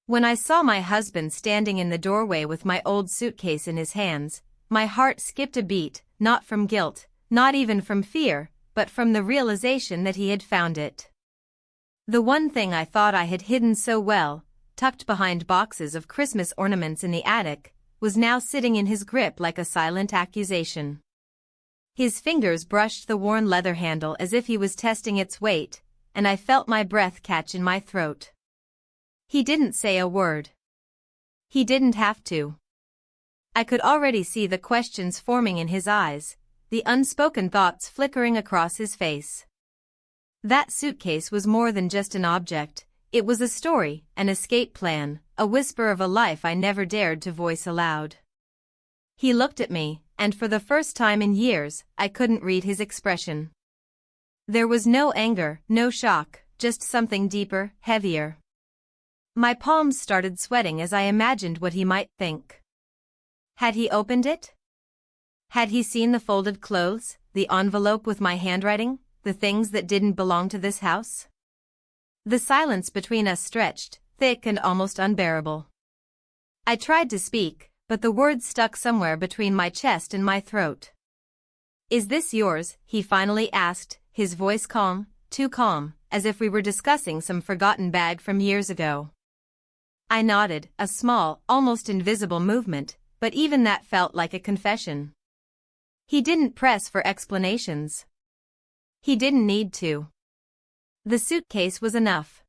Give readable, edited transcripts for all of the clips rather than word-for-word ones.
When I saw my husband standing in the doorway with my old suitcase in his hands, my heart skipped a beat, not from guilt, not even from fear, but from the realization that he had found it. The one thing I thought I had hidden so well, tucked behind boxes of Christmas ornaments in the attic, was now sitting in his grip like a silent accusation. His fingers brushed the worn leather handle as if he was testing its weight, and I felt my breath catch in my throat. He didn't say a word. He didn't have to. I could already see the questions forming in his eyes, the unspoken thoughts flickering across his face. That suitcase was more than just an object, it was a story, an escape plan, a whisper of a life I never dared to voice aloud. He looked at me, and for the first time in years, I couldn't read his expression. There was no anger, no shock, just something deeper, heavier. My palms started sweating as I imagined what he might think. Had he opened it? Had he seen the folded clothes, the envelope with my handwriting, the things that didn't belong to this house? The silence between us stretched, thick and almost unbearable. I tried to speak, but the words stuck somewhere between my chest and my throat. "Is this yours?" he finally asked, his voice calm, too calm, as if we were discussing some forgotten bag from years ago. I nodded, a small, almost invisible movement, but even that felt like a confession. He didn't press for explanations. He didn't need to. The suitcase was enough.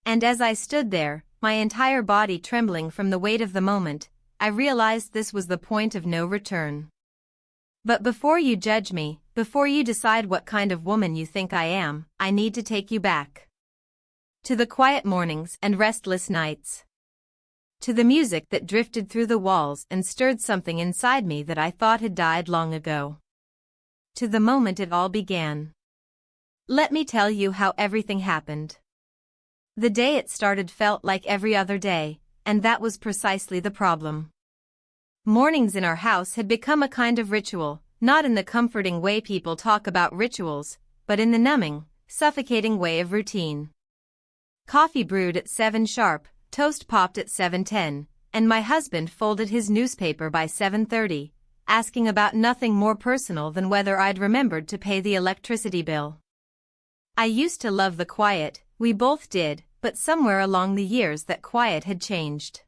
And as I stood there, my entire body trembling from the weight of the moment, I realized this was the point of no return. But before you judge me, before you decide what kind of woman you think I am, I need to take you back. To the quiet mornings and restless nights. To the music that drifted through the walls and stirred something inside me that I thought had died long ago. To the moment it all began. Let me tell you how everything happened. The day it started felt like every other day, and that was precisely the problem. Mornings in our house had become a kind of ritual, not in the comforting way people talk about rituals, but in the numbing, suffocating way of routine. Coffee brewed at 7 sharp, toast popped at 7:10, and my husband folded his newspaper by 7:30, asking about nothing more personal than whether I'd remembered to pay the electricity bill. I used to love the quiet, we both did, but somewhere along the years that quiet had changed.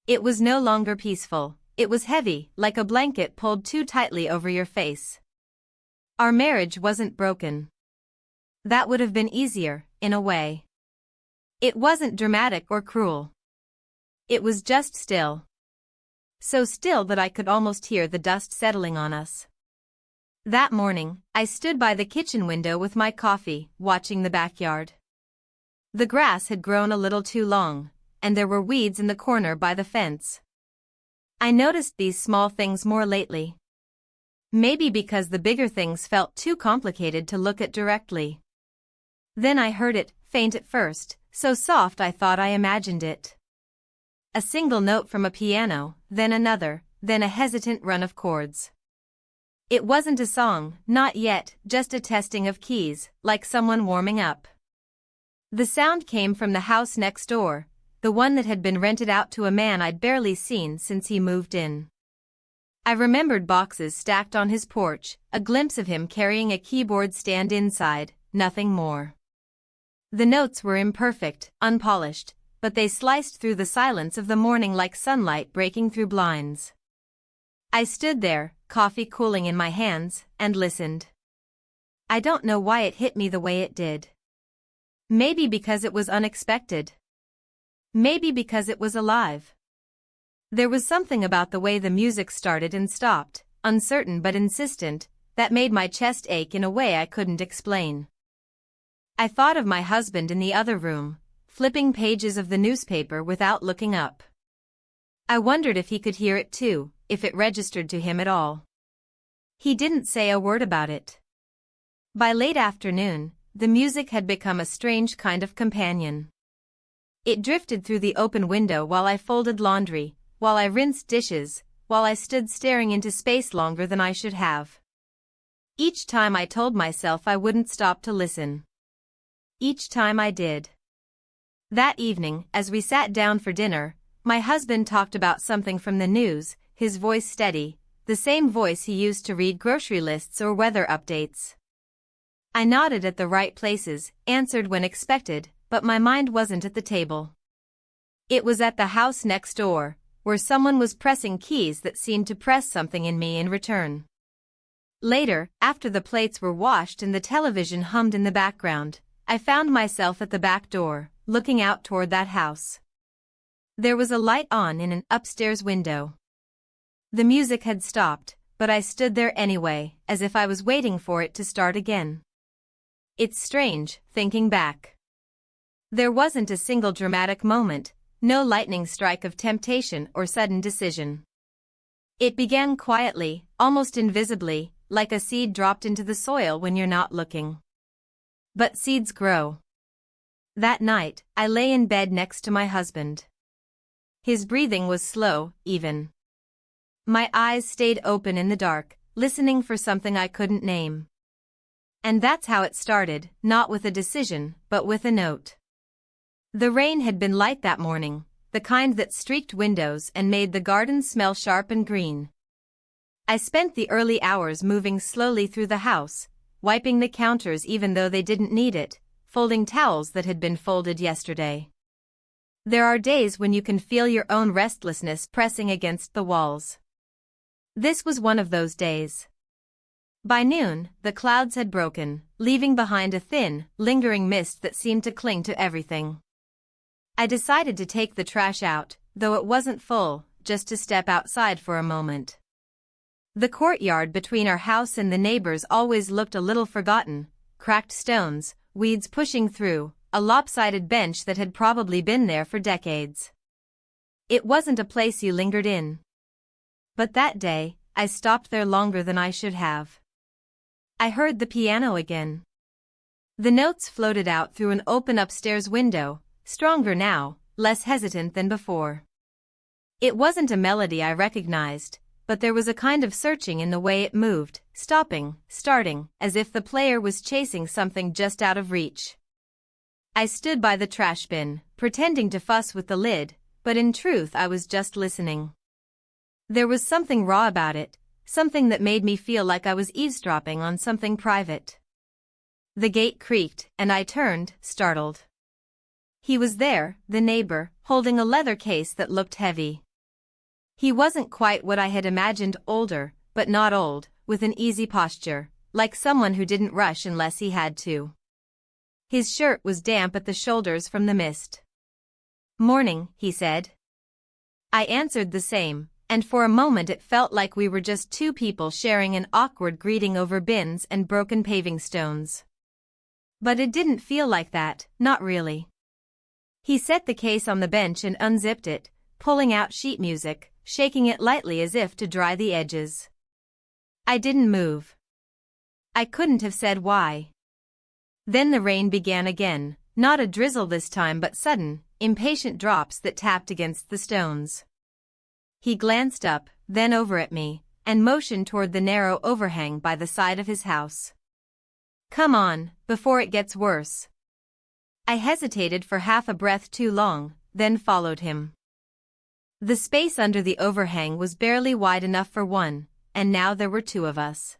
It was no longer peaceful, it was heavy, like a blanket pulled too tightly over your face. Our marriage wasn't broken. That would have been easier, in a way. It wasn't dramatic or cruel. It was just still. So still that I could almost hear the dust settling on us. That morning, I stood by the kitchen window with my coffee, watching the backyard. The grass had grown a little too long, and there were weeds in the corner by the fence. I noticed these small things more lately. Maybe because the bigger things felt too complicated to look at directly. Then I heard it, faint at first, so soft I thought I imagined it. A single note from a piano, then another, then a hesitant run of chords. It wasn't a song, not yet, just a testing of keys, like someone warming up. The sound came from the house next door, the one that had been rented out to a man I'd barely seen since he moved in. I remembered boxes stacked on his porch, a glimpse of him carrying a keyboard stand inside, nothing more. The notes were imperfect, unpolished, but they sliced through the silence of the morning like sunlight breaking through blinds. I stood there, coffee cooling in my hands, and listened. I don't know why it hit me the way it did. Maybe because it was unexpected. Maybe because it was alive. There was something about the way the music started and stopped, uncertain but insistent, that made my chest ache in a way I couldn't explain. I thought of my husband in the other room, flipping pages of the newspaper without looking up. I wondered if he could hear it too, if it registered to him at all. He didn't say a word about it. By late afternoon, the music had become a strange kind of companion. It drifted through the open window while I folded laundry, while I rinsed dishes, while I stood staring into space longer than I should have. Each time I told myself I wouldn't stop to listen. Each time I did. That evening, as we sat down for dinner, my husband talked about something from the news, his voice steady, the same voice he used to read grocery lists or weather updates. I nodded at the right places, answered when expected, but my mind wasn't at the table. It was at the house next door, where someone was pressing keys that seemed to press something in me in return. Later, after the plates were washed and the television hummed in the background, I found myself at the back door, looking out toward that house. There was a light on in an upstairs window. The music had stopped, but I stood there anyway, as if I was waiting for it to start again. It's strange, thinking back. There wasn't a single dramatic moment, no lightning strike of temptation or sudden decision. It began quietly, almost invisibly, like a seed dropped into the soil when you're not looking. But seeds grow. That night, I lay in bed next to my husband. His breathing was slow, even. My eyes stayed open in the dark, listening for something I couldn't name. And that's how it started, not with a decision, but with a note. The rain had been light that morning, the kind that streaked windows and made the garden smell sharp and green. I spent the early hours moving slowly through the house, wiping the counters even though they didn't need it, folding towels that had been folded yesterday. There are days when you can feel your own restlessness pressing against the walls. This was one of those days. By noon, the clouds had broken, leaving behind a thin, lingering mist that seemed to cling to everything. I decided to take the trash out, though it wasn't full, just to step outside for a moment. The courtyard between our house and the neighbors always looked a little forgotten, cracked stones, weeds pushing through, a lopsided bench that had probably been there for decades. It wasn't a place you lingered in. But that day, I stopped there longer than I should have. I heard the piano again. The notes floated out through an open upstairs window, stronger now, less hesitant than before. It wasn't a melody I recognized, but there was a kind of searching in the way it moved, stopping, starting, as if the player was chasing something just out of reach. I stood by the trash bin, pretending to fuss with the lid, but in truth I was just listening. There was something raw about it, something that made me feel like I was eavesdropping on something private. The gate creaked, and I turned, startled. He was there, the neighbor, holding a leather case that looked heavy. He wasn't quite what I had imagined, older, but not old, with an easy posture, like someone who didn't rush unless he had to. His shirt was damp at the shoulders from the mist. "Morning," he said. I answered the same, and for a moment it felt like we were just two people sharing an awkward greeting over bins and broken paving stones. But it didn't feel like that, not really. He set the case on the bench and unzipped it, pulling out sheet music, shaking it lightly as if to dry the edges. I didn't move. I couldn't have said why. Then the rain began again, not a drizzle this time but sudden, impatient drops that tapped against the stones. He glanced up, then over at me, and motioned toward the narrow overhang by the side of his house. "Come on, before it gets worse." I hesitated for half a breath too long, then followed him. The space under the overhang was barely wide enough for one, and now there were two of us.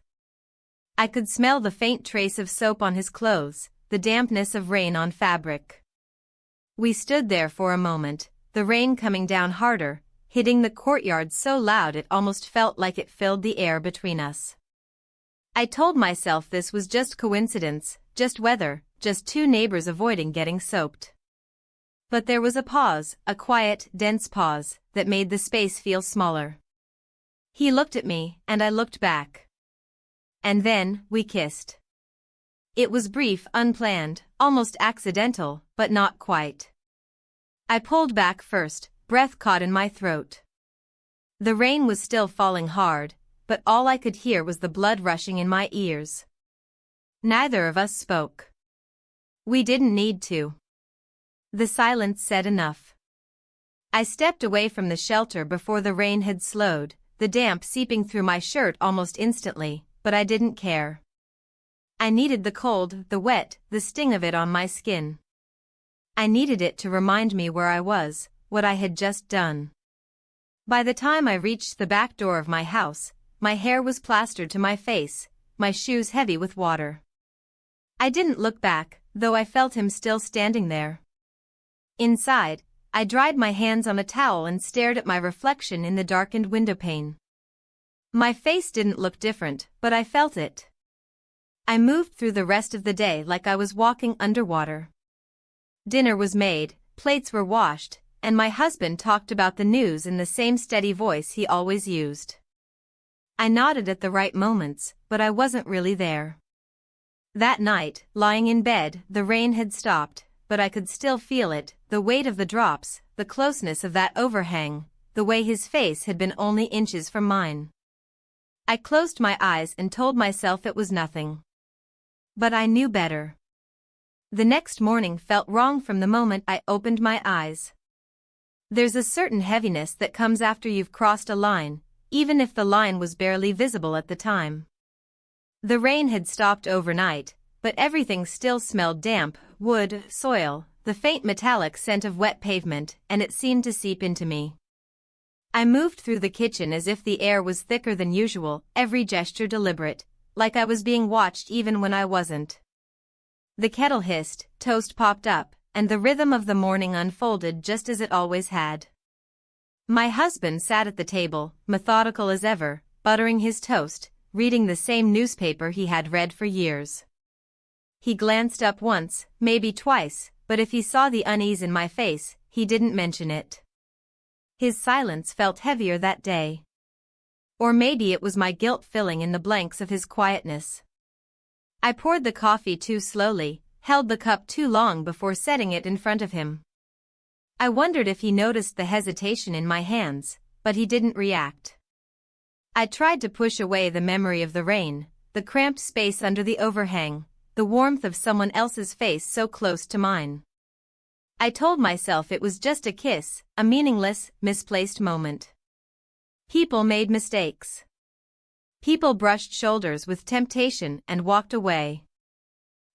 I could smell the faint trace of soap on his clothes, the dampness of rain on fabric. We stood there for a moment, the rain coming down harder, hitting the courtyard so loud it almost felt like it filled the air between us. I told myself this was just coincidence, just weather, just two neighbors avoiding getting soaked. But there was a pause, a quiet, dense pause, that made the space feel smaller. He looked at me, and I looked back. And then, we kissed. It was brief, unplanned, almost accidental, but not quite. I pulled back first, breath caught in my throat. The rain was still falling hard, but all I could hear was the blood rushing in my ears. Neither of us spoke. We didn't need to. The silence said enough. I stepped away from the shelter before the rain had slowed, the damp seeping through my shirt almost instantly, but I didn't care. I needed the cold, the wet, the sting of it on my skin. I needed it to remind me where I was, what I had just done. By the time I reached the back door of my house, my hair was plastered to my face, my shoes heavy with water. I didn't look back, though I felt him still standing there. Inside, I dried my hands on a towel and stared at my reflection in the darkened windowpane. My face didn't look different, but I felt it. I moved through the rest of the day like I was walking underwater. Dinner was made, plates were washed, and my husband talked about the news in the same steady voice he always used. I nodded at the right moments, but I wasn't really there. That night, lying in bed, the rain had stopped, but I could still feel it, the weight of the drops, the closeness of that overhang, the way his face had been only inches from mine. I closed my eyes and told myself it was nothing. But I knew better. The next morning felt wrong from the moment I opened my eyes. There's a certain heaviness that comes after you've crossed a line, even if the line was barely visible at the time. The rain had stopped overnight, but everything still smelled damp, wood, soil, the faint metallic scent of wet pavement, and it seemed to seep into me. I moved through the kitchen as if the air was thicker than usual, every gesture deliberate, like I was being watched even when I wasn't. The kettle hissed, toast popped up, and the rhythm of the morning unfolded just as it always had. My husband sat at the table, methodical as ever, buttering his toast, reading the same newspaper he had read for years. He glanced up once, maybe twice, but if he saw the unease in my face, he didn't mention it. His silence felt heavier that day. Or maybe it was my guilt filling in the blanks of his quietness. I poured the coffee too slowly, held the cup too long before setting it in front of him. I wondered if he noticed the hesitation in my hands, but he didn't react. I tried to push away the memory of the rain, the cramped space under the overhang, the warmth of someone else's face so close to mine. I told myself it was just a kiss, a meaningless, misplaced moment. People made mistakes. People brushed shoulders with temptation and walked away.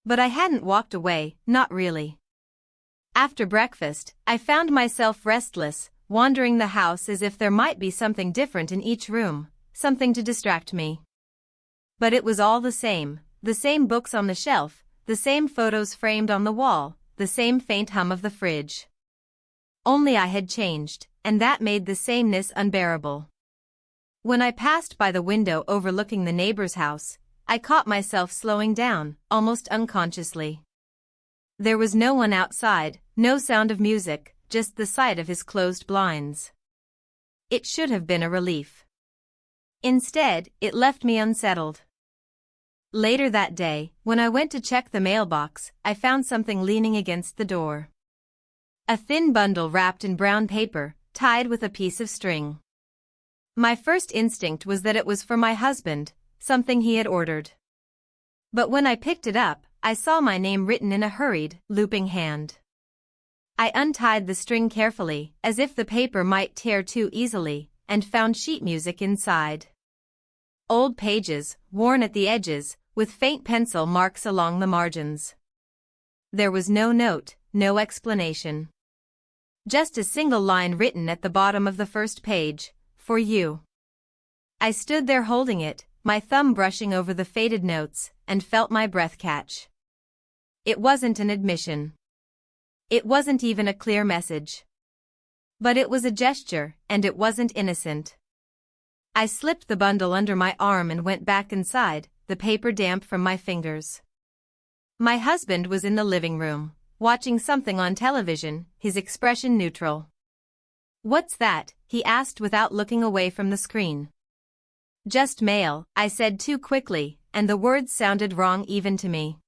But I hadn't walked away, not really. After breakfast, I found myself restless, wandering the house as if there might be something different in each room, something to distract me. But it was all the same books on the shelf, the same photos framed on the wall, the same faint hum of the fridge. Only I had changed, and that made the sameness unbearable. When I passed by the window overlooking the neighbor's house, I caught myself slowing down, almost unconsciously. There was no one outside, no sound of music, just the sight of his closed blinds. It should have been a relief. Instead, it left me unsettled. Later that day, when I went to check the mailbox, I found something leaning against the door. A thin bundle wrapped in brown paper, tied with a piece of string. My first instinct was that it was for my husband, something he had ordered. But when I picked it up, I saw my name written in a hurried, looping hand. I untied the string carefully, as if the paper might tear too easily, and found sheet music inside. Old pages, worn at the edges, with faint pencil marks along the margins. There was no note, no explanation. Just a single line written at the bottom of the first page, "For you." I stood there holding it, my thumb brushing over the faded notes, and felt my breath catch. It wasn't an admission. It wasn't even a clear message. But it was a gesture, and it wasn't innocent. I slipped the bundle under my arm and went back inside, the paper damp from my fingers. My husband was in the living room, watching something on television, his expression neutral. "What's that?" he asked without looking away from the screen. "Just mail," I said too quickly, and the words sounded wrong even to me.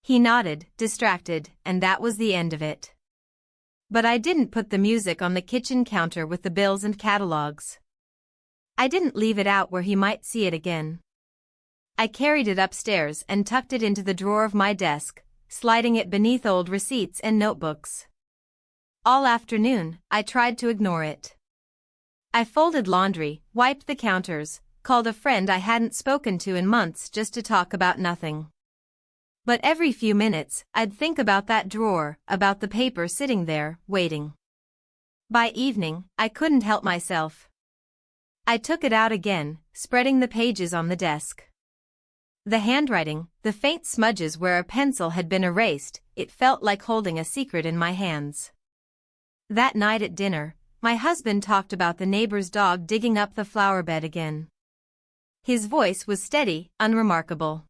He nodded, distracted, and that was the end of it. But I didn't put the music on the kitchen counter with the bills and catalogs. I didn't leave it out where he might see it again. I carried it upstairs and tucked it into the drawer of my desk, sliding it beneath old receipts and notebooks. All afternoon, I tried to ignore it. I folded laundry, wiped the counters, called a friend I hadn't spoken to in months just to talk about nothing. But every few minutes, I'd think about that drawer, about the paper sitting there, waiting. By evening, I couldn't help myself. I took it out again, spreading the pages on the desk. The handwriting, the faint smudges where a pencil had been erased, it felt like holding a secret in my hands. That night at dinner, my husband talked about the neighbor's dog digging up the flower bed again. His voice was steady, unremarkable.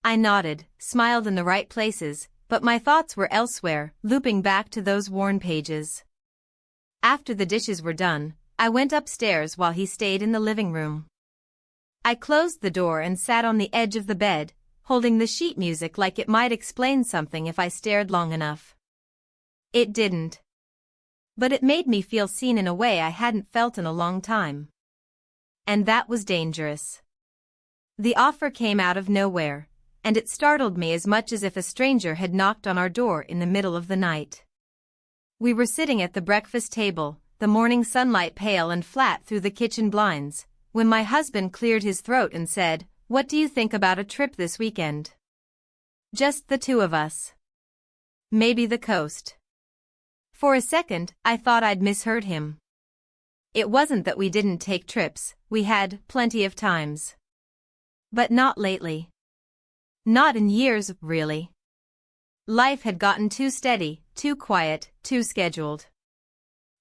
I nodded, smiled in the right places, but my thoughts were elsewhere, looping back to those worn pages. After the dishes were done, I went upstairs while he stayed in the living room. I closed the door and sat on the edge of the bed, holding the sheet music like it might explain something if I stared long enough. It didn't. But it made me feel seen in a way I hadn't felt in a long time. And that was dangerous. The offer came out of nowhere, and it startled me as much as if a stranger had knocked on our door in the middle of the night. We were sitting at the breakfast table, the morning sunlight pale and flat through the kitchen blinds, when my husband cleared his throat and said, "What do you think about a trip this weekend? Just the two of us. Maybe the coast." For a second, I thought I'd misheard him. It wasn't that we didn't take trips, we had plenty of times. But not lately. Not in years, really. Life had gotten too steady, too quiet, too scheduled.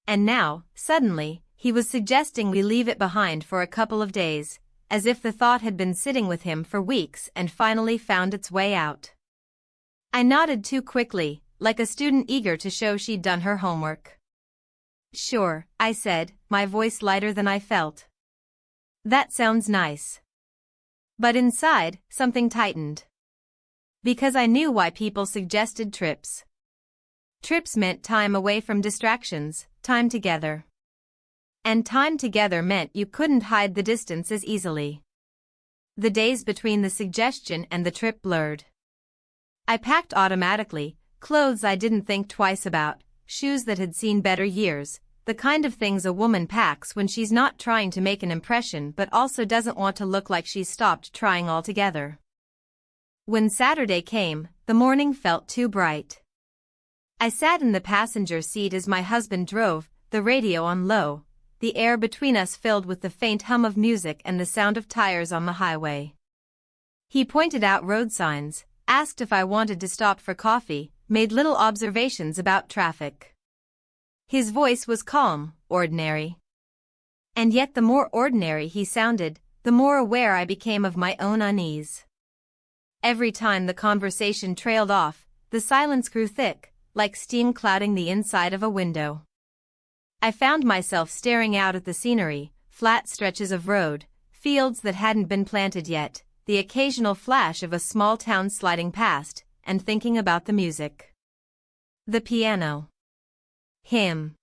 And now, suddenly, he was suggesting we leave it behind for a couple of days, as if the thought had been sitting with him for weeks and finally found its way out. I nodded too quickly, like a student eager to show she'd done her homework. "Sure," I said, my voice lighter than I felt. "That sounds nice." But inside, something tightened. Because I knew why people suggested trips. Trips meant time away from distractions, time together. And time together meant you couldn't hide the distance as easily. The days between the suggestion and the trip blurred. I packed automatically, clothes I didn't think twice about, shoes that had seen better years, the kind of things a woman packs when she's not trying to make an impression but also doesn't want to look like she's stopped trying altogether. When Saturday came, the morning felt too bright. I sat in the passenger seat as my husband drove, the radio on low, the air between us filled with the faint hum of music and the sound of tires on the highway. He pointed out road signs, asked if I wanted to stop for coffee, made little observations about traffic. His voice was calm, ordinary. And yet the more ordinary he sounded, the more aware I became of my own unease. Every time the conversation trailed off, the silence grew thick, like steam clouding the inside of a window. I found myself staring out at the scenery, flat stretches of road, fields that hadn't been planted yet, the occasional flash of a small town sliding past, and thinking about the music. The piano. Him.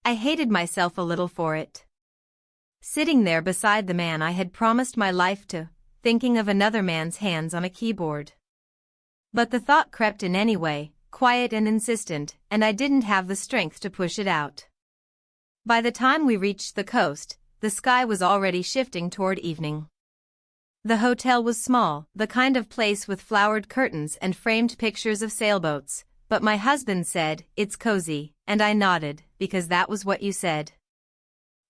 I hated myself a little for it. Sitting there beside the man I had promised my life to, thinking of another man's hands on a keyboard. But the thought crept in anyway, quiet and insistent, and I didn't have the strength to push it out. By the time we reached the coast, the sky was already shifting toward evening. The hotel was small, the kind of place with flowered curtains and framed pictures of sailboats, but my husband said, "It's cozy," and I nodded, because that was what you said.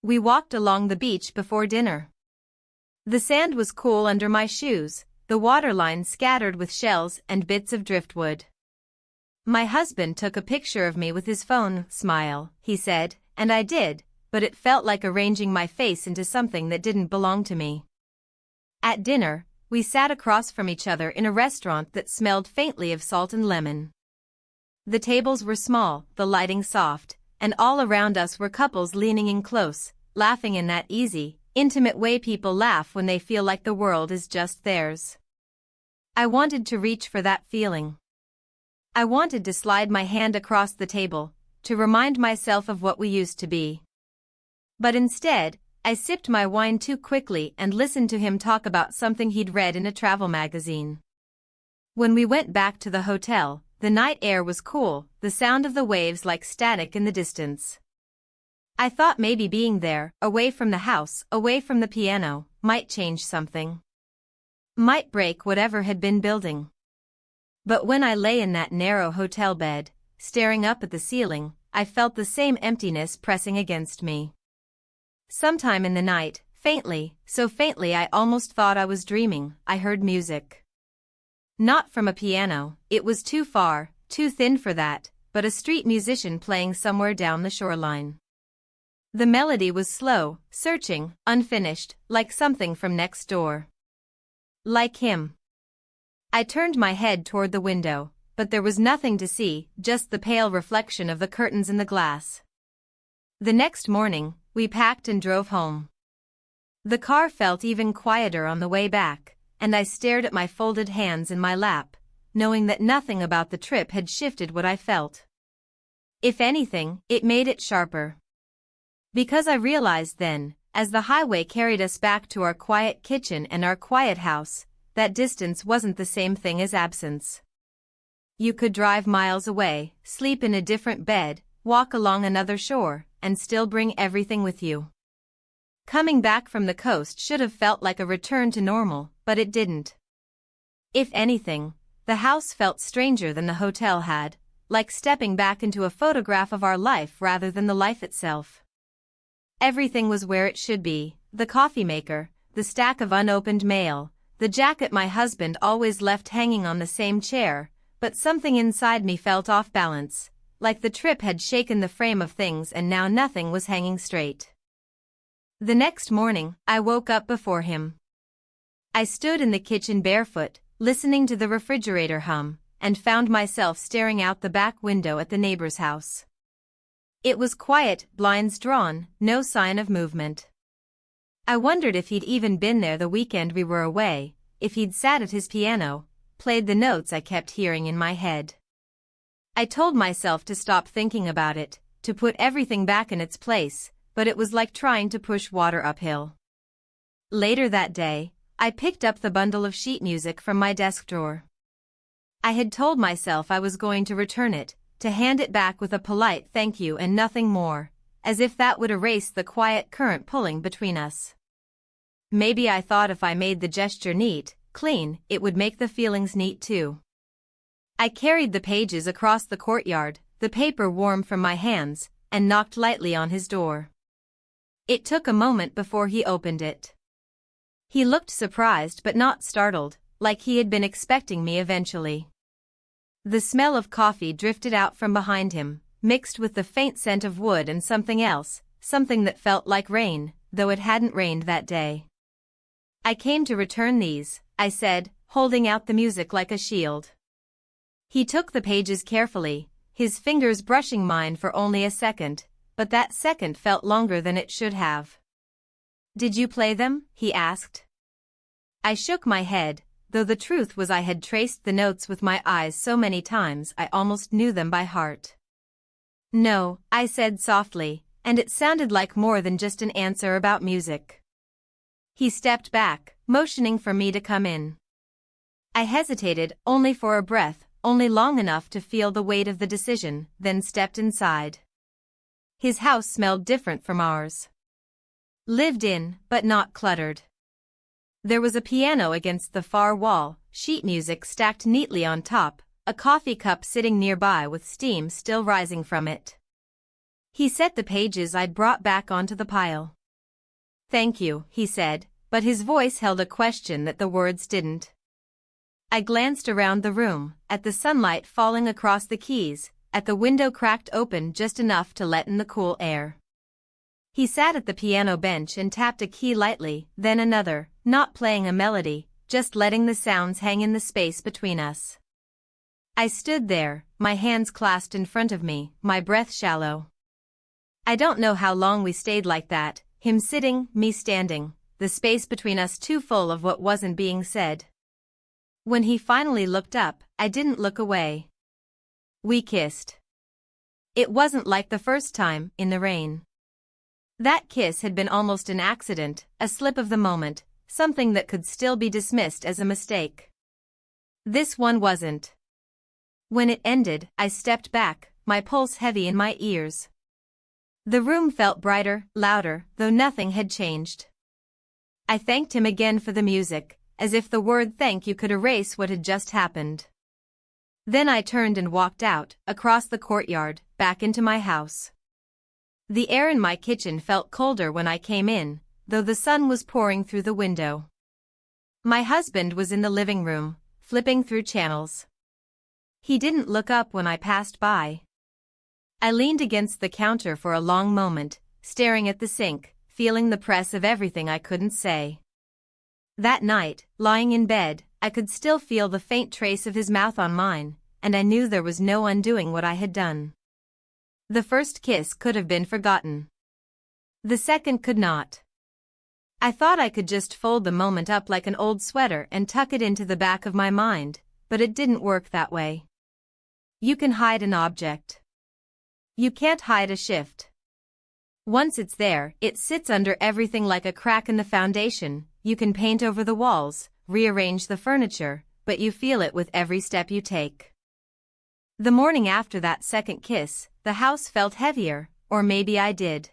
We walked along the beach before dinner. The sand was cool under my shoes, the waterline scattered with shells and bits of driftwood. My husband took a picture of me with his phone. "Smile," he said, and I did, but it felt like arranging my face into something that didn't belong to me. At dinner, we sat across from each other in a restaurant that smelled faintly of salt and lemon. The tables were small, the lighting soft, and all around us were couples leaning in close, laughing in that easy, intimate way people laugh when they feel like the world is just theirs. I wanted to reach for that feeling. I wanted to slide my hand across the table, to remind myself of what we used to be. But instead, I sipped my wine too quickly and listened to him talk about something he'd read in a travel magazine. When we went back to the hotel, the night air was cool, the sound of the waves like static in the distance. I thought maybe being there, away from the house, away from the piano, might change something. Might break whatever had been building. But when I lay in that narrow hotel bed, staring up at the ceiling, I felt the same emptiness pressing against me. Sometime in the night, faintly, so faintly I almost thought I was dreaming, I heard music. Not from a piano, it was too far, too thin for that, but a street musician playing somewhere down the shoreline. The melody was slow, searching, unfinished, like something from next door. Like him. I turned my head toward the window, but there was nothing to see, just the pale reflection of the curtains in the glass. The next morning, we packed and drove home. The car felt even quieter on the way back, and I stared at my folded hands in my lap, knowing that nothing about the trip had shifted what I felt. If anything, it made it sharper. Because I realized then, as the highway carried us back to our quiet kitchen and our quiet house, that distance wasn't the same thing as absence. You could drive miles away, sleep in a different bed, walk along another shore, and still bring everything with you. Coming back from the coast should have felt like a return to normal, but it didn't. If anything, the house felt stranger than the hotel had, like stepping back into a photograph of our life rather than the life itself. Everything was where it should be, the coffee maker, the stack of unopened mail, the jacket my husband always left hanging on the same chair, but something inside me felt off balance, like the trip had shaken the frame of things and now nothing was hanging straight. The next morning, I woke up before him. I stood in the kitchen barefoot, listening to the refrigerator hum, and found myself staring out the back window at the neighbor's house. It was quiet, blinds drawn, no sign of movement. I wondered if he'd even been there the weekend we were away, if he'd sat at his piano, played the notes I kept hearing in my head. I told myself to stop thinking about it, to put everything back in its place, but it was like trying to push water uphill. Later that day, I picked up the bundle of sheet music from my desk drawer. I had told myself I was going to return it, to hand it back with a polite thank you and nothing more, as if that would erase the quiet current pulling between us. Maybe I thought if I made the gesture neat, clean, it would make the feelings neat too. I carried the pages across the courtyard, the paper warm from my hands, and knocked lightly on his door. It took a moment before he opened it. He looked surprised but not startled, like he had been expecting me eventually. The smell of coffee drifted out from behind him, mixed with the faint scent of wood and something else, something that felt like rain, though it hadn't rained that day. I came to return these, I said, holding out the music like a shield. He took the pages carefully, his fingers brushing mine for only a second, but that second felt longer than it should have. "Did you play them?" he asked. I shook my head, though the truth was I had traced the notes with my eyes so many times I almost knew them by heart. "No," I said softly, and it sounded like more than just an answer about music. He stepped back, motioning for me to come in. I hesitated, only for a breath, only long enough to feel the weight of the decision, then stepped inside. His house smelled different from ours. Lived in, but not cluttered. There was a piano against the far wall, sheet music stacked neatly on top, a coffee cup sitting nearby with steam still rising from it. He set the pages I'd brought back onto the pile. "Thank you," he said, but his voice held a question that the words didn't. I glanced around the room, at the sunlight falling across the keys, at the window cracked open just enough to let in the cool air. He sat at the piano bench and tapped a key lightly, then another, not playing a melody, just letting the sounds hang in the space between us. I stood there, my hands clasped in front of me, my breath shallow. I don't know how long we stayed like that, him sitting, me standing, the space between us too full of what wasn't being said. When he finally looked up, I didn't look away. We kissed. It wasn't like the first time, in the rain. That kiss had been almost an accident, a slip of the moment, something that could still be dismissed as a mistake. This one wasn't. When it ended, I stepped back, my pulse heavy in my ears. The room felt brighter, louder, though nothing had changed. I thanked him again for the music, as if the word thank you could erase what had just happened. Then I turned and walked out, across the courtyard, back into my house. The air in my kitchen felt colder when I came in, though the sun was pouring through the window. My husband was in the living room, flipping through channels. He didn't look up when I passed by. I leaned against the counter for a long moment, staring at the sink, feeling the press of everything I couldn't say. That night, lying in bed, I could still feel the faint trace of his mouth on mine, and I knew there was no undoing what I had done. The first kiss could have been forgotten. The second could not. I thought I could just fold the moment up like an old sweater and tuck it into the back of my mind, but it didn't work that way. You can hide an object. You can't hide a shift. Once it's there, it sits under everything like a crack in the foundation. You can paint over the walls, rearrange the furniture, but you feel it with every step you take. The morning after that second kiss, the house felt heavier, or maybe I did.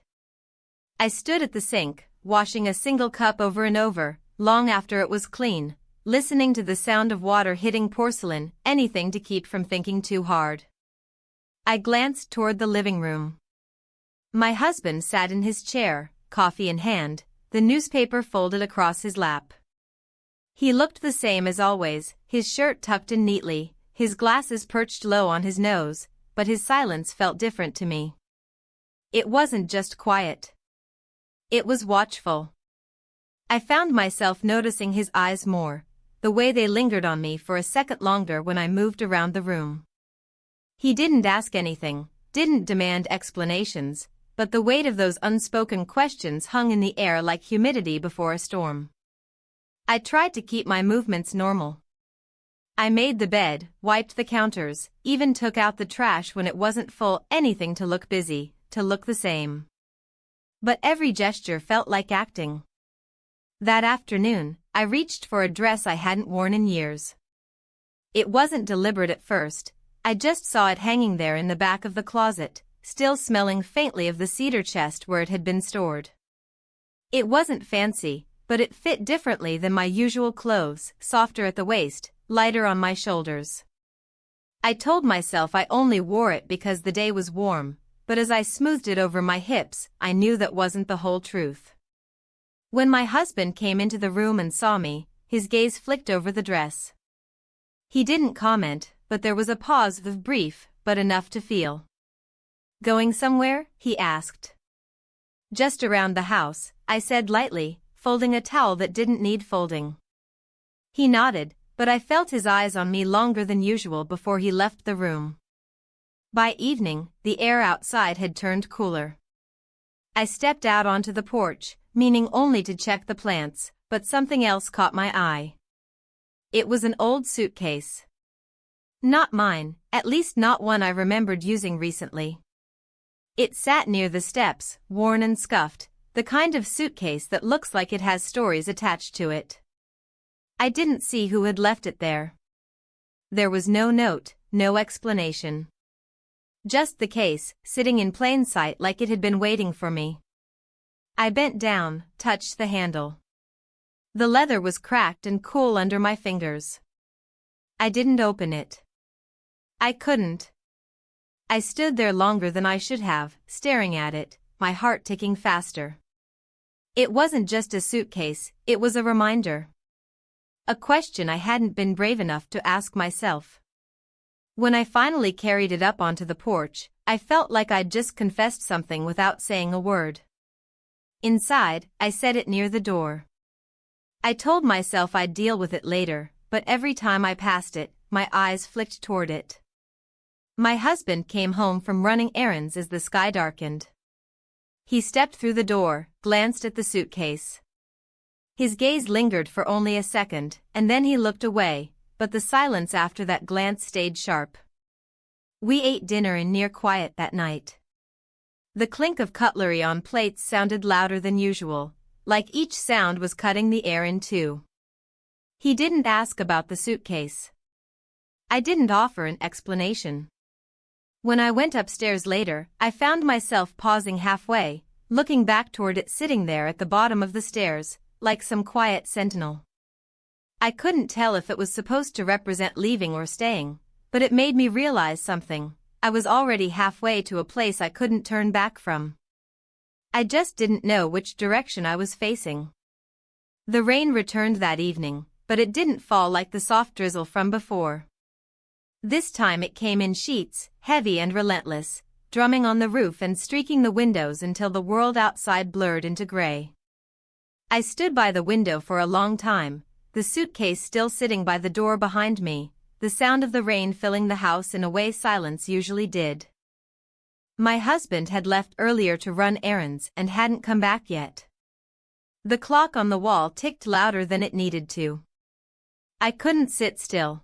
I stood at the sink, washing a single cup over and over, long after it was clean, listening to the sound of water hitting porcelain, anything to keep from thinking too hard. I glanced toward the living room. My husband sat in his chair, coffee in hand, the newspaper folded across his lap. He looked the same as always, his shirt tucked in neatly, his glasses perched low on his nose, but his silence felt different to me. It wasn't just quiet. It was watchful. I found myself noticing his eyes more, the way they lingered on me for a second longer when I moved around the room. He didn't ask anything, didn't demand explanations, but the weight of those unspoken questions hung in the air like humidity before a storm. I tried to keep my movements normal. I made the bed, wiped the counters, even took out the trash when it wasn't full, anything to look busy, to look the same. But every gesture felt like acting. That afternoon, I reached for a dress I hadn't worn in years. It wasn't deliberate at first, I just saw it hanging there in the back of the closet, still smelling faintly of the cedar chest where it had been stored. It wasn't fancy, but it fit differently than my usual clothes, softer at the waist, lighter on my shoulders. I told myself I only wore it because the day was warm, but as I smoothed it over my hips, I knew that wasn't the whole truth. When my husband came into the room and saw me, his gaze flicked over the dress. He didn't comment, but there was a pause of brief, but enough to feel. "Going somewhere?" he asked. "Just around the house," I said lightly, folding a towel that didn't need folding. He nodded, but I felt his eyes on me longer than usual before he left the room. By evening, the air outside had turned cooler. I stepped out onto the porch, meaning only to check the plants, but something else caught my eye. It was an old suitcase. Not mine, at least not one I remembered using recently. It sat near the steps, worn and scuffed, the kind of suitcase that looks like it has stories attached to it. I didn't see who had left it there. There was no note, no explanation. Just the case, sitting in plain sight like it had been waiting for me. I bent down, touched the handle. The leather was cracked and cool under my fingers. I didn't open it. I couldn't. I stood there longer than I should have, staring at it, my heart ticking faster. It wasn't just a suitcase, it was a reminder. A question I hadn't been brave enough to ask myself. When I finally carried it up onto the porch, I felt like I'd just confessed something without saying a word. Inside, I set it near the door. I told myself I'd deal with it later, but every time I passed it, my eyes flicked toward it. My husband came home from running errands as the sky darkened. He stepped through the door, glanced at the suitcase. His gaze lingered for only a second, and then he looked away, but the silence after that glance stayed sharp. We ate dinner in near quiet that night. The clink of cutlery on plates sounded louder than usual, like each sound was cutting the air in two. He didn't ask about the suitcase. I didn't offer an explanation. When I went upstairs later, I found myself pausing halfway, looking back toward it sitting there at the bottom of the stairs, like some quiet sentinel. I couldn't tell if it was supposed to represent leaving or staying, But it made me realize something. I was already halfway to a place I couldn't turn back from. I just didn't know which direction I was facing. The rain returned that evening, but it didn't fall like the soft drizzle from before. This time it came in sheets, heavy and relentless, drumming on the roof and streaking the windows until the world outside blurred into gray. I stood by the window for a long time, the suitcase still sitting by the door behind me, the sound of the rain filling the house in a way silence usually did. My husband had left earlier to run errands and hadn't come back yet. The clock on the wall ticked louder than it needed to. I couldn't sit still.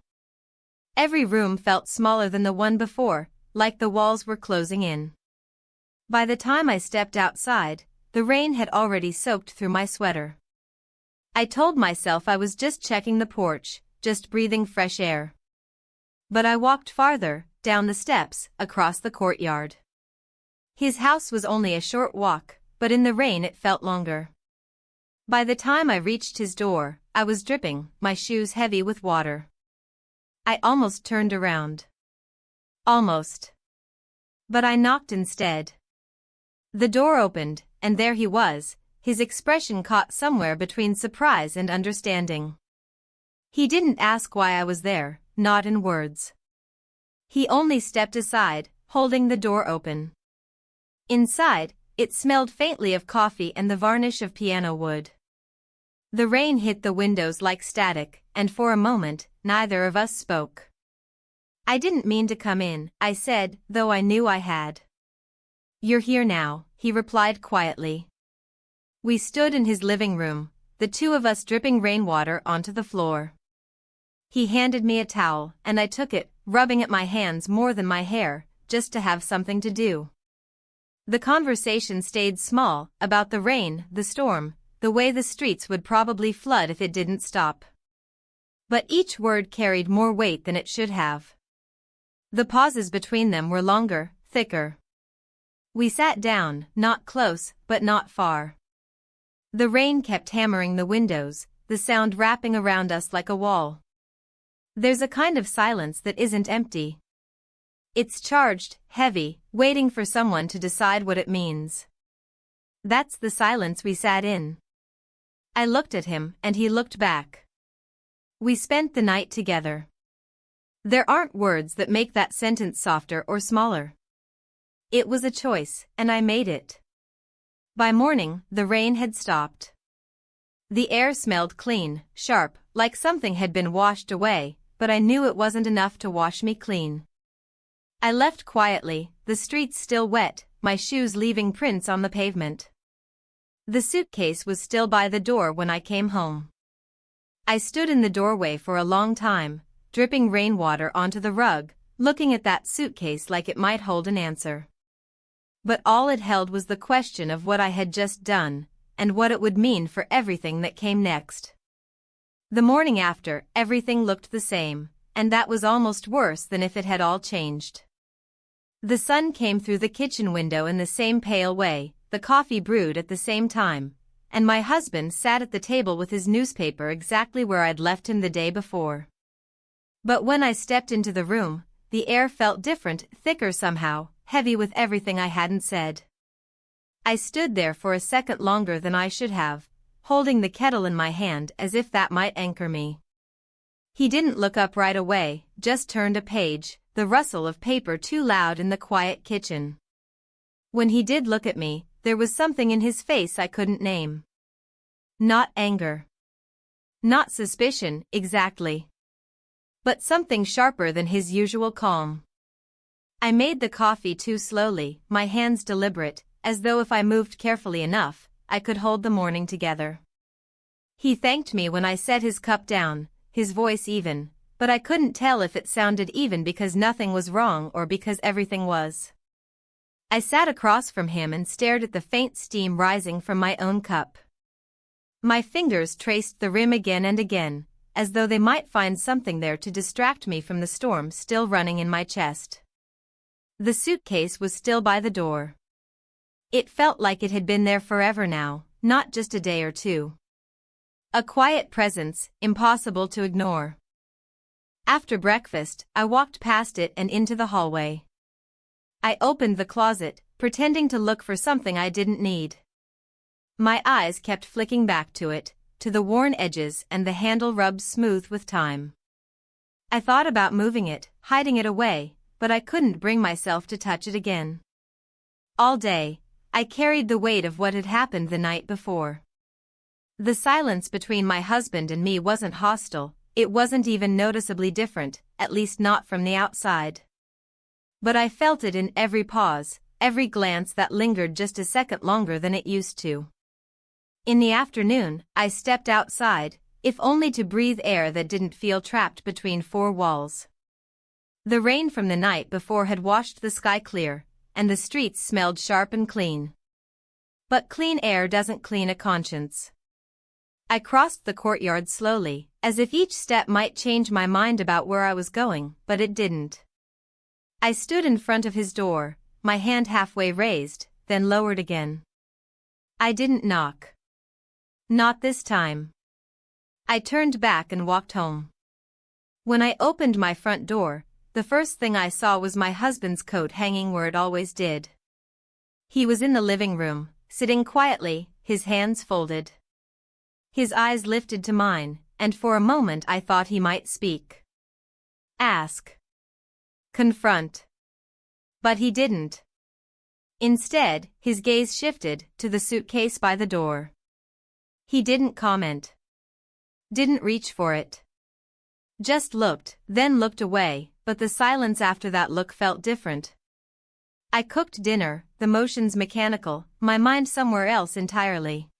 Every room felt smaller than the one before, like the walls were closing in. By the time I stepped outside, the rain had already soaked through my sweater. I told myself I was just checking the porch, just breathing fresh air. But I walked farther, down the steps, across the courtyard. His house was only a short walk, but in the rain it felt longer. By the time I reached his door, I was dripping, my shoes heavy with water. I almost turned around. Almost. But I knocked instead. The door opened, and there he was, his expression caught somewhere between surprise and understanding. He didn't ask why I was there, not in words. He only stepped aside, holding the door open. Inside, it smelled faintly of coffee and the varnish of piano wood. The rain hit the windows like static, and for a moment, neither of us spoke. "I didn't mean to come in," I said, though I knew I had. "You're here now," he replied quietly. We stood in his living room, the two of us dripping rainwater onto the floor. He handed me a towel, and I took it, rubbing at my hands more than my hair, just to have something to do. The conversation stayed small, about the rain, the storm, the way the streets would probably flood if it didn't stop. But each word carried more weight than it should have. The pauses between them were longer, thicker. We sat down, not close, but not far. The rain kept hammering the windows, the sound wrapping around us like a wall. There's a kind of silence that isn't empty. It's charged, heavy, waiting for someone to decide what it means. That's the silence we sat in. I looked at him, and he looked back. We spent the night together. There aren't words that make that sentence softer or smaller. It was a choice, and I made it. By morning, the rain had stopped. The air smelled clean, sharp, like something had been washed away, but I knew it wasn't enough to wash me clean. I left quietly, the streets still wet, my shoes leaving prints on the pavement. The suitcase was still by the door when I came home. I stood in the doorway for a long time, dripping rainwater onto the rug, looking at that suitcase like it might hold an answer. But all it held was the question of what I had just done, and what it would mean for everything that came next. The morning after, everything looked the same, and that was almost worse than if it had all changed. The sun came through the kitchen window in the same pale way, the coffee brewed at the same time, and my husband sat at the table with his newspaper exactly where I'd left him the day before. But when I stepped into the room, the air felt different, thicker somehow, heavy with everything I hadn't said. I stood there for a second longer than I should have, holding the kettle in my hand as if that might anchor me. He didn't look up right away, just turned a page, the rustle of paper too loud in the quiet kitchen. When he did look at me, there was something in his face I couldn't name. Not anger. Not suspicion, exactly. But something sharper than his usual calm. I made the coffee too slowly, my hands deliberate, as though if I moved carefully enough, I could hold the morning together. He thanked me when I set his cup down, his voice even, but I couldn't tell if it sounded even because nothing was wrong or because everything was. I sat across from him and stared at the faint steam rising from my own cup. My fingers traced the rim again and again, as though they might find something there to distract me from the storm still running in my chest. The suitcase was still by the door. It felt like it had been there forever now, not just a day or two. A quiet presence, impossible to ignore. After breakfast, I walked past it and into the hallway. I opened the closet, pretending to look for something I didn't need. My eyes kept flicking back to it, to the worn edges and the handle rubbed smooth with time. I thought about moving it, hiding it away, but I couldn't bring myself to touch it again. All day, I carried the weight of what had happened the night before. The silence between my husband and me wasn't hostile, it wasn't even noticeably different, at least not from the outside. But I felt it in every pause, every glance that lingered just a second longer than it used to. In the afternoon, I stepped outside, if only to breathe air that didn't feel trapped between four walls. The rain from the night before had washed the sky clear, and the streets smelled sharp and clean. But clean air doesn't clean a conscience. I crossed the courtyard slowly, as if each step might change my mind about where I was going, but it didn't. I stood in front of his door, my hand halfway raised, then lowered again. I didn't knock. Not this time. I turned back and walked home. When I opened my front door, the first thing I saw was my husband's coat hanging where it always did. He was in the living room, sitting quietly, his hands folded. His eyes lifted to mine, and for a moment I thought he might speak. Ask. Confront. But he didn't. Instead, his gaze shifted to the suitcase by the door. He didn't comment. Didn't reach for it. Just looked, then looked away, but the silence after that look felt different. I cooked dinner, the motions mechanical, my mind somewhere else entirely.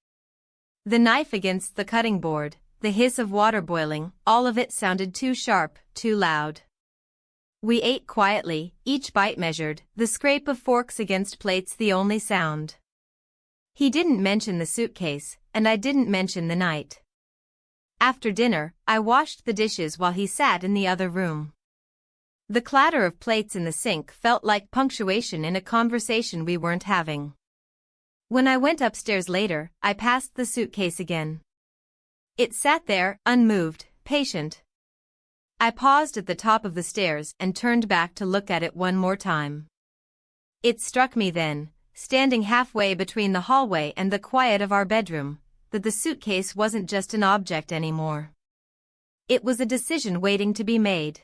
The knife against the cutting board, the hiss of water boiling, all of it sounded too sharp, too loud. We ate quietly, each bite measured, the scrape of forks against plates the only sound. He didn't mention the suitcase, and I didn't mention the night. After dinner, I washed the dishes while he sat in the other room. The clatter of plates in the sink felt like punctuation in a conversation we weren't having. When I went upstairs later, I passed the suitcase again. It sat there, unmoved, patient. I paused at the top of the stairs and turned back to look at it one more time. It struck me then, standing halfway between the hallway and the quiet of our bedroom, that the suitcase wasn't just an object anymore. It was a decision waiting to be made.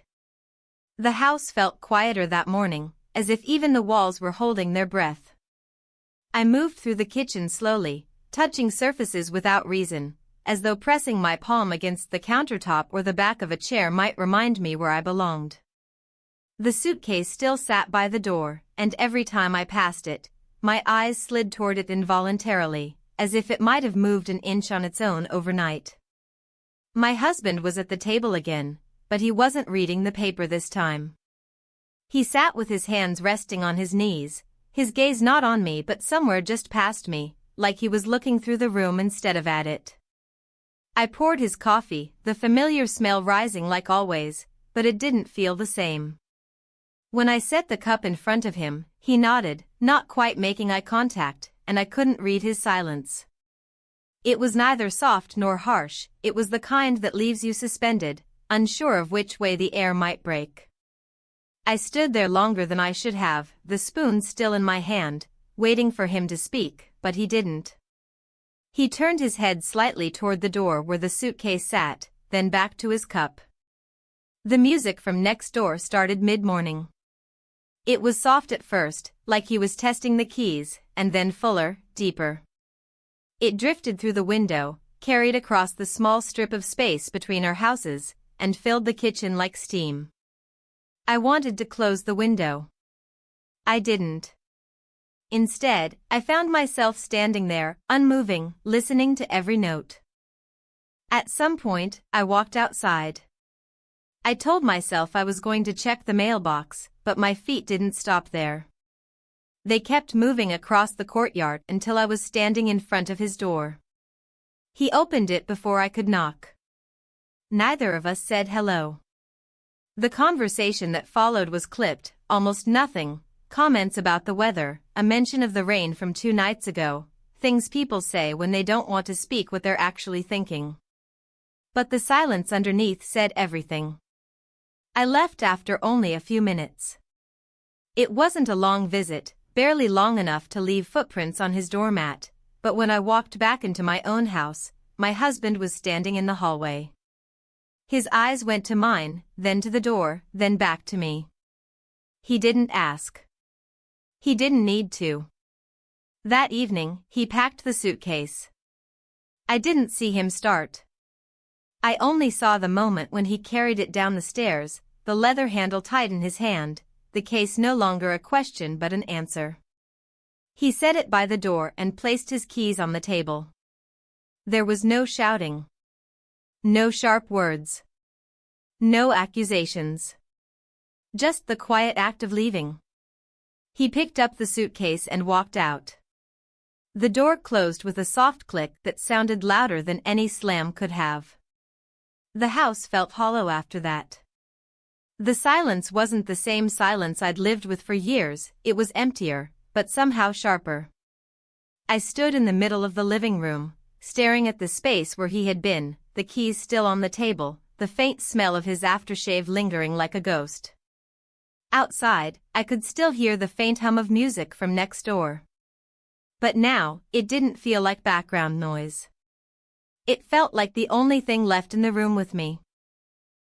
The house felt quieter that morning, as if even the walls were holding their breath. I moved through the kitchen slowly, touching surfaces without reason, as though pressing my palm against the countertop or the back of a chair might remind me where I belonged. The suitcase still sat by the door, and every time I passed it, my eyes slid toward it involuntarily, as if it might have moved an inch on its own overnight. My husband was at the table again, but he wasn't reading the paper this time. He sat with his hands resting on his knees, his gaze not on me but somewhere just past me, like he was looking through the room instead of at it. I poured his coffee, the familiar smell rising like always, but it didn't feel the same. When I set the cup in front of him, he nodded, not quite making eye contact, and I couldn't read his silence. It was neither soft nor harsh, it was the kind that leaves you suspended, unsure of which way the air might break. I stood there longer than I should have, the spoon still in my hand, waiting for him to speak, but he didn't. He turned his head slightly toward the door where the suitcase sat, then back to his cup. The music from next door started mid-morning. It was soft at first, like he was testing the keys, and then fuller, deeper. It drifted through the window, carried across the small strip of space between our houses, and filled the kitchen like steam. I wanted to close the window. I didn't. Instead, I found myself standing there, unmoving, listening to every note. At some point, I walked outside. I told myself I was going to check the mailbox, but my feet didn't stop there. They kept moving across the courtyard until I was standing in front of his door. He opened it before I could knock. Neither of us said hello. The conversation that followed was clipped, almost nothing, comments about the weather, a mention of the rain from 2 nights ago, things people say when they don't want to speak what they're actually thinking. But the silence underneath said everything. I left after only a few minutes. It wasn't a long visit, barely long enough to leave footprints on his doormat, but when I walked back into my own house, my husband was standing in the hallway. His eyes went to mine, then to the door, then back to me. He didn't ask. He didn't need to. That evening, he packed the suitcase. I didn't see him start. I only saw the moment when he carried it down the stairs, the leather handle tight in his hand, the case no longer a question but an answer. He set it by the door and placed his keys on the table. There was no shouting. No sharp words. No accusations. Just the quiet act of leaving. He picked up the suitcase and walked out. The door closed with a soft click that sounded louder than any slam could have. The house felt hollow after that. The silence wasn't the same silence I'd lived with for years, it was emptier, but somehow sharper. I stood in the middle of the living room, staring at the space where he had been, the keys still on the table, the faint smell of his aftershave lingering like a ghost. Outside, I could still hear the faint hum of music from next door. But now, it didn't feel like background noise. It felt like the only thing left in the room with me.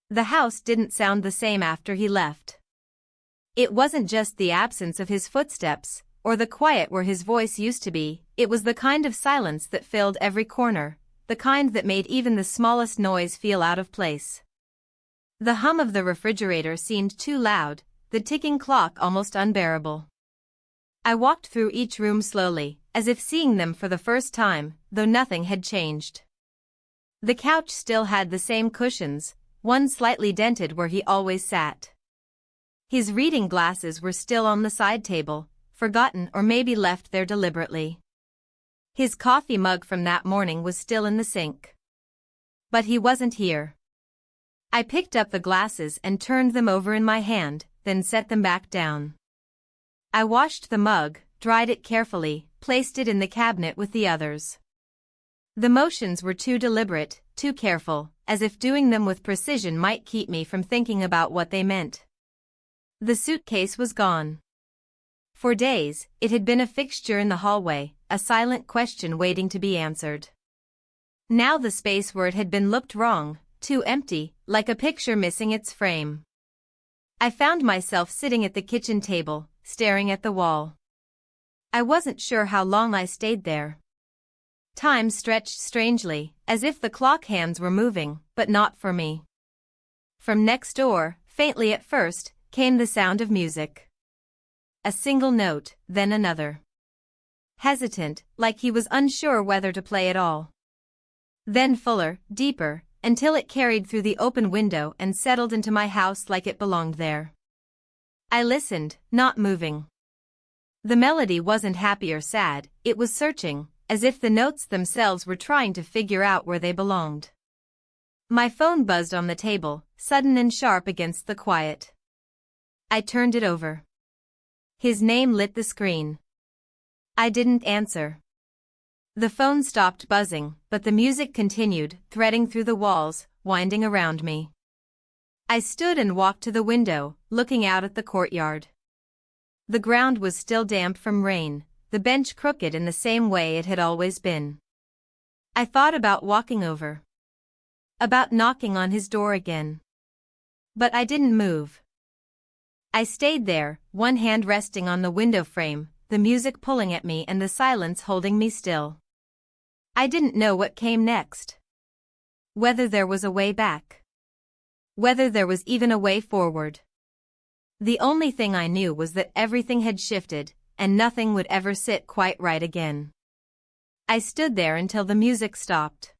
The house didn't sound the same after he left. It wasn't just the absence of his footsteps, or the quiet where his voice used to be, it was the kind of silence that filled every corner, the kind that made even the smallest noise feel out of place. The hum of the refrigerator seemed too loud, the ticking clock almost unbearable. I walked through each room slowly, as if seeing them for the first time, though nothing had changed. The couch still had the same cushions, one slightly dented where he always sat. His reading glasses were still on the side table, forgotten or maybe left there deliberately. His coffee mug from that morning was still in the sink. But he wasn't here. I picked up the glasses and turned them over in my hand, then set them back down. I washed the mug, dried it carefully, placed it in the cabinet with the others. The motions were too deliberate, too careful, as if doing them with precision might keep me from thinking about what they meant. The suitcase was gone. For days, it had been a fixture in the hallway, a silent question waiting to be answered. Now the space where it had been looked wrong, too empty, like a picture missing its frame. I found myself sitting at the kitchen table, staring at the wall. I wasn't sure how long I stayed there. Time stretched strangely, as if the clock hands were moving, but not for me. From next door, faintly at first, came the sound of music. A single note, then another. Hesitant, like he was unsure whether to play at all. Then fuller, deeper, until it carried through the open window and settled into my house like it belonged there. I listened, not moving. The melody wasn't happy or sad, it was searching, as if the notes themselves were trying to figure out where they belonged. My phone buzzed on the table, sudden and sharp against the quiet. I turned it over. His name lit the screen. I didn't answer. The phone stopped buzzing, but the music continued, threading through the walls, winding around me. I stood and walked to the window, looking out at the courtyard. The ground was still damp from rain, the bench crooked in the same way it had always been. I thought about walking over. About knocking on his door again. But I didn't move. I stayed there, one hand resting on the window frame, the music pulling at me and the silence holding me still. I didn't know what came next. Whether there was a way back. Whether there was even a way forward. The only thing I knew was that everything had shifted, and nothing would ever sit quite right again. I stood there until the music stopped.